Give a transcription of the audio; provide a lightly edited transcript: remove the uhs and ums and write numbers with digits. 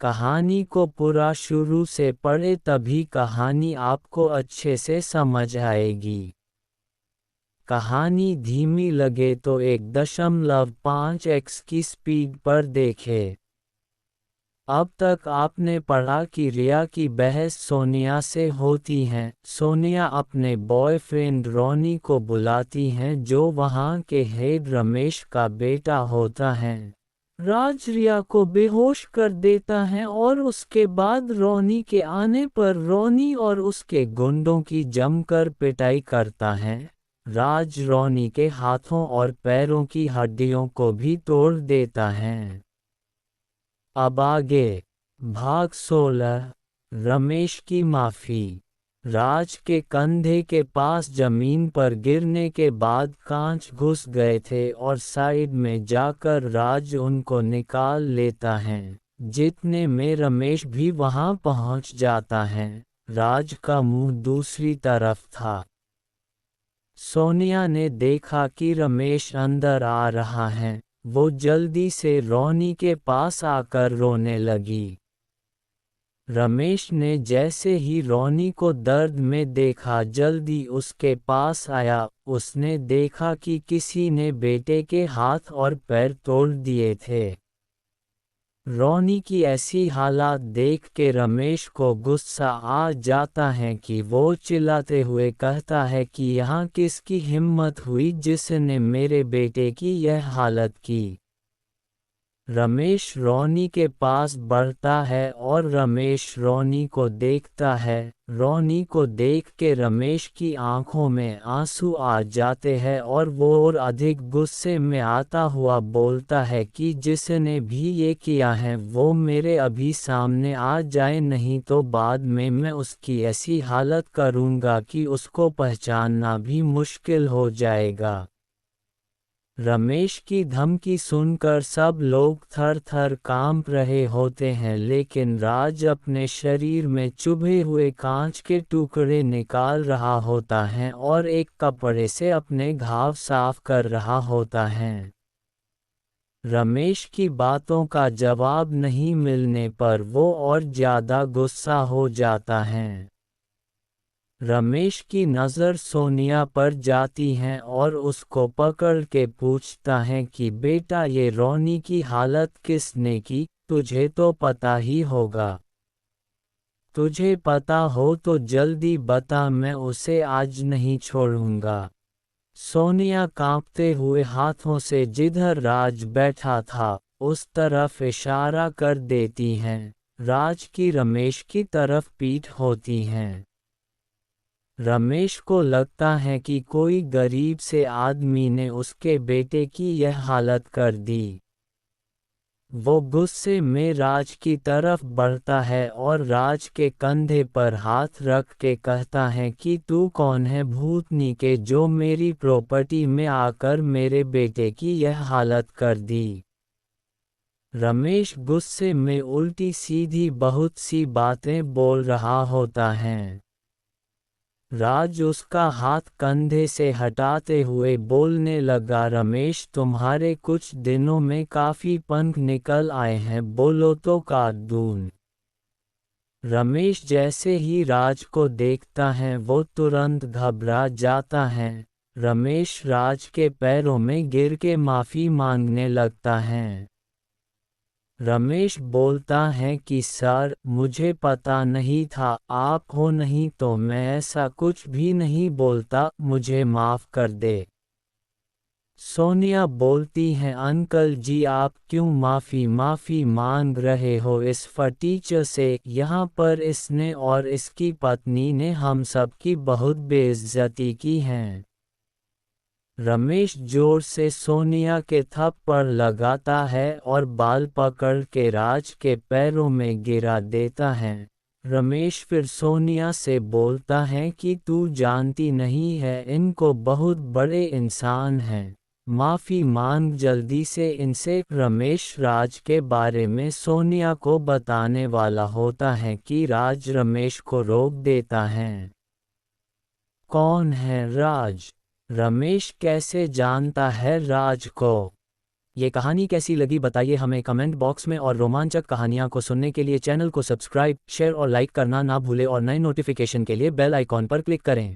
कहानी को पूरा शुरू से पढ़े तभी कहानी आपको अच्छे से समझ आएगी। कहानी धीमी लगे तो 1.5x की स्पीड पर देखें। अब तक आपने पढ़ा कि रिया की बहस सोनिया से होती है। सोनिया अपने बॉयफ्रेंड रॉनी को बुलाती हैं जो वहाँ के हेड रमेश का बेटा होता है। राज रिया को बेहोश कर देता है और उसके बाद रॉनी के आने पर रॉनी और उसके गुंडों की जमकर पिटाई करता है। राज रॉनी के हाथों और पैरों की हड्डियों को भी तोड़ देता है। अब आगे भाग 16। रमेश की माफ़ी। राज के कंधे के पास जमीन पर गिरने के बाद कांच घुस गए थे और साइड में जाकर राज उनको निकाल लेता है। जितने में रमेश भी वहां पहुंच जाता है। राज का मुंह दूसरी तरफ था। सोनिया ने देखा कि रमेश अंदर आ रहा है। वो जल्दी से रॉनी के पास आकर रोने लगी। रमेश ने जैसे ही रॉनी को दर्द में देखा जल्दी उसके पास आया। उसने देखा कि किसी ने बेटे के हाथ और पैर तोड़ दिए थे। रॉनी की ऐसी हालत देख के रमेश को गुस्सा आ जाता है कि वो चिल्लाते हुए कहता है कि यहाँ किसकी हिम्मत हुई जिसने मेरे बेटे की यह हालत की। रमेश रॉनी के पास बढ़ता है और रमेश रॉनी को देखता है। रॉनी को देख के रमेश की आंखों में आंसू आ जाते हैं और वो और अधिक गुस्से में आता हुआ बोलता है कि जिसने भी ये किया है वो मेरे अभी सामने आ जाए, नहीं तो बाद में मैं उसकी ऐसी हालत करूँगा कि उसको पहचानना भी मुश्किल हो जाएगा। रमेश की धमकी सुनकर सब लोग थर थर कांप रहे होते हैं, लेकिन राज अपने शरीर में चुभे हुए कांच के टुकड़े निकाल रहा होता है और एक कपड़े से अपने घाव साफ कर रहा होता है। रमेश की बातों का जवाब नहीं मिलने पर वो और ज़्यादा गुस्सा हो जाता है। रमेश की नज़र सोनिया पर जाती है और उसको पकड़ के पूछता है कि बेटा ये रॉनी की हालत किसने की, तुझे तो पता ही होगा। तुझे पता हो तो जल्दी बता, मैं उसे आज नहीं छोड़ूंगा। सोनिया कांपते हुए हाथों से जिधर राज बैठा था उस तरफ इशारा कर देती हैं। राज की रमेश की तरफ पीठ होती है। रमेश को लगता है कि कोई गरीब से आदमी ने उसके बेटे की यह हालत कर दी। वो गुस्से में राज की तरफ बढ़ता है और राज के कंधे पर हाथ रख के कहता है कि तू कौन है भूतनी के जो मेरी प्रॉपर्टी में आकर मेरे बेटे की यह हालत कर दी। रमेश गुस्से में उल्टी सीधी बहुत सी बातें बोल रहा होता है। राज उसका हाथ कंधे से हटाते हुए बोलने लगा, रमेश तुम्हारे कुछ दिनों में काफ़ी पंख निकल आए हैं, बोलो तो काट दूं। रमेश जैसे ही राज को देखता है वो तुरंत घबरा जाता है। रमेश राज के पैरों में गिर के माफ़ी मांगने लगता है। रमेश बोलता है कि सर मुझे पता नहीं था, आप हो नहीं तो मैं ऐसा कुछ भी नहीं बोलता, मुझे माफ़ कर दे। सोनिया बोलती है अंकल जी आप क्यों माफ़ी मांग रहे हो इस फटीचर से, यहाँ पर इसने और इसकी पत्नी ने हम सब की बहुत बेइज्जती की है। रमेश जोर से सोनिया के थप्पड़ लगाता है और बाल पकड़ के राज के पैरों में गिरा देता है। रमेश फिर सोनिया से बोलता है कि तू जानती नहीं है इनको बहुत बड़े इंसान हैं, माफ़ी मांग जल्दी से इनसे। रमेश राज के बारे में सोनिया को बताने वाला होता है कि राज रमेश को रोक देता है। कौन है राज? रमेश कैसे जानता है राज को? ये कहानी कैसी लगी बताइए हमें कमेंट बॉक्स में, और रोमांचक कहानियाँ को सुनने के लिए चैनल को सब्सक्राइब, शेयर और लाइक करना ना भूलें और नए नोटिफिकेशन के लिए बेल आइकॉन पर क्लिक करें।